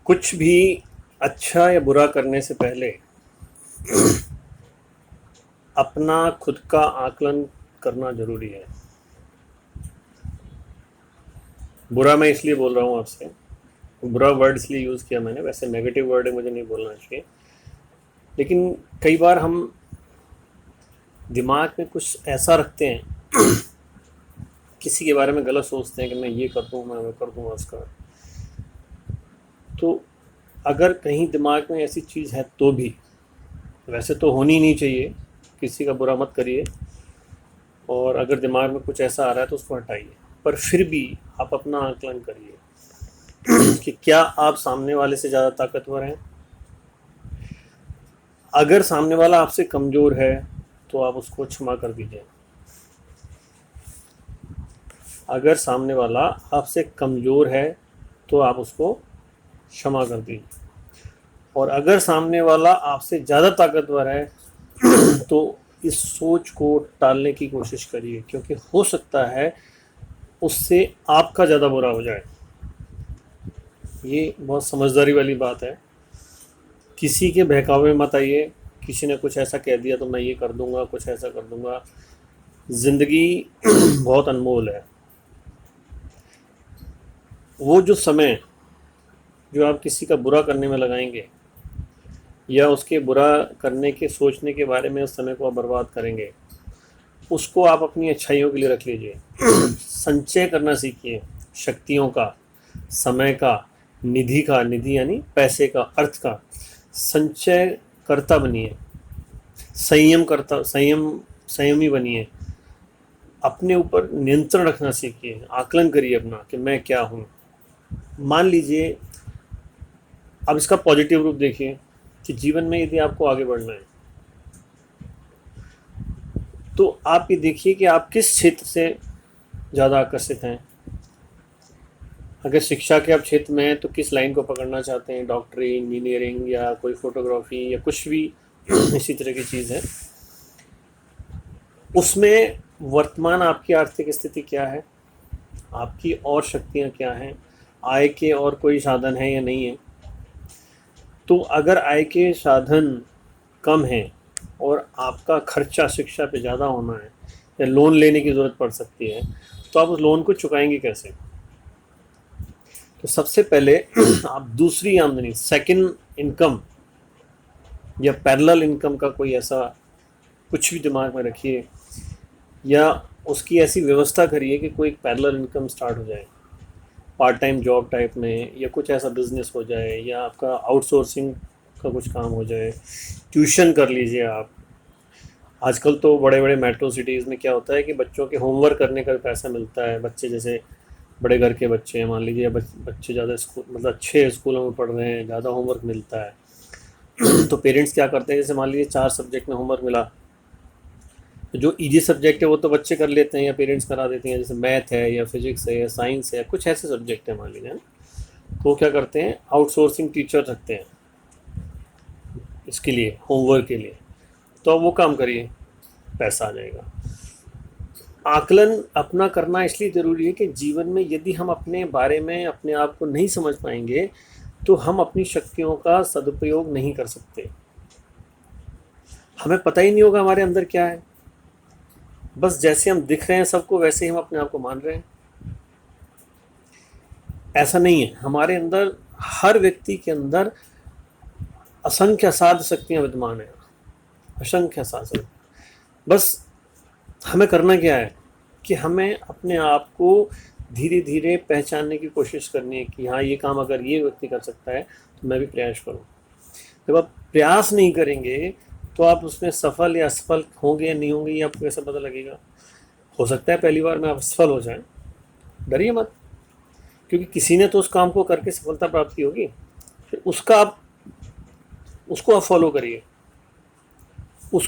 कुछ भी अच्छा या बुरा करने से पहले अपना खुद का आकलन करना ज़रूरी है। बुरा मैं इसलिए बोल रहा हूँ आपसे, बुरा वर्ड इसलिए यूज़ किया मैंने, वैसे नेगेटिव वर्ड है, मुझे नहीं बोलना चाहिए, लेकिन कई बार हम दिमाग में कुछ ऐसा रखते हैं किसी के बारे में गलत सोचते हैं कि मैं ये कर दूँ, मैं वो कर दूँगा उसका। तो अगर कहीं दिमाग में ऐसी चीज़ है तो भी, वैसे तो होनी नहीं चाहिए, किसी का बुरा मत करिए, और अगर दिमाग में कुछ ऐसा आ रहा है तो उसको हटाइए, पर फिर भी आप अपना आकलन करिए कि क्या आप सामने वाले से ज़्यादा ताकतवर हैं। अगर सामने वाला आपसे कमज़ोर है तो आप उसको क्षमा कर दीजिए। अगर सामने वाला आपसे कमज़ोर है तो आप उसको क्षमा कर दीजिए, और अगर सामने वाला आपसे ज़्यादा ताकतवर है तो इस सोच को टालने की कोशिश करिए, क्योंकि हो सकता है उससे आपका ज़्यादा बुरा हो जाए। ये बहुत समझदारी वाली बात है। किसी के बहकावे में मत आइए। किसी ने कुछ ऐसा कह दिया तो मैं ये कर दूंगा, कुछ ऐसा कर दूंगा। ज़िंदगी बहुत अनमोल है। वो जो समय जो आप किसी का बुरा करने में लगाएंगे या उसके बुरा करने के सोचने के बारे में उस समय को आप बर्बाद करेंगे, उसको आप अपनी अच्छाइयों के लिए रख लीजिए। संचय करना सीखिए, शक्तियों का, समय का, निधि का, निधि यानी पैसे का, अर्थ का संचय करता बनिए, संयमी बनिए, अपने ऊपर नियंत्रण रखना सीखिए, आकलन करिए अपना कि मैं क्या हूँ। मान लीजिए, अब इसका पॉजिटिव रूप देखिए कि जीवन में यदि आपको आगे बढ़ना है तो आप ये देखिए कि आप किस क्षेत्र से ज़्यादा आकर्षित हैं। अगर शिक्षा के आप क्षेत्र में हैं तो किस लाइन को पकड़ना चाहते हैं, डॉक्टरी, इंजीनियरिंग या कोई फोटोग्राफी या कुछ भी इसी तरह की चीज़ है। उसमें वर्तमान आपकी आर्थिक स्थिति क्या है, आपकी और शक्तियाँ क्या हैं, आय के और कोई साधन है या नहीं है। तो अगर आय के साधन कम हैं और आपका खर्चा शिक्षा पे ज़्यादा होना है या लोन लेने की ज़रूरत पड़ सकती है, तो आप उस लोन को चुकाएंगे कैसे। तो सबसे पहले आप दूसरी आमदनी, सेकंड इनकम या पैरेलल इनकम का कोई ऐसा कुछ भी दिमाग में रखिए, या उसकी ऐसी व्यवस्था करिए कि कोई पैरेलल इनकम स्टार्ट हो जाए, पार्ट टाइम जॉब टाइप में, या कुछ ऐसा बिजनेस हो जाए, या आपका आउटसोर्सिंग का कुछ काम हो जाए। ट्यूशन कर लीजिए आप। आजकल तो बड़े बड़े मेट्रो सिटीज़ में क्या होता है कि बच्चों के होमवर्क करने का पैसा मिलता है। बच्चे जैसे बड़े घर के बच्चे हैं, मान लीजिए बच्चे ज़्यादा स्कूल, मतलब अच्छे स्कूलों में पढ़ रहे हैं, ज़्यादा होमवर्क मिलता है तो पेरेंट्स क्या करते हैं, जैसे मान लीजिए 4 सब्जेक्ट में होमवर्क मिला, तो जो इजी सब्जेक्ट है वो तो बच्चे कर लेते हैं या पेरेंट्स करा देते हैं, जैसे मैथ है या फिजिक्स है या साइंस है, कुछ ऐसे सब्जेक्ट है मान लीजिए, तो वो क्या करते हैं, आउटसोर्सिंग टीचर रखते हैं इसके लिए, होमवर्क के लिए। तो अब वो काम करिए, पैसा आ जाएगा। आकलन अपना करना इसलिए ज़रूरी है कि जीवन में यदि हम अपने बारे में अपने आप को नहीं समझ पाएंगे तो हम अपनी शक्तियों का सदुपयोग नहीं कर सकते। हमें पता ही नहीं होगा हमारे अंदर क्या है। बस जैसे हम दिख रहे हैं सबको, वैसे ही हम अपने आप को मान रहे हैं। ऐसा नहीं है। हमारे अंदर, हर व्यक्ति के अंदर असंख्य असाध्य शक्तियाँ विद्यमान हैं, असंख्य असाध्य। बस हमें करना क्या है कि हमें अपने आप को धीरे धीरे पहचानने की कोशिश करनी है कि हाँ, ये काम अगर ये व्यक्ति कर सकता है तो मैं भी प्रयास करूँ। जब आप प्रयास नहीं करेंगे तो आप उसमें सफल या असफल होंगे या नहीं होंगे, ये आपको कैसे पता लगेगा। हो सकता है पहली बार में आप असफल हो जाएं, डरिए मत, क्योंकि किसी ने तो उस काम को करके सफलता प्राप्त की होगी। फिर उसको आप फॉलो करिए।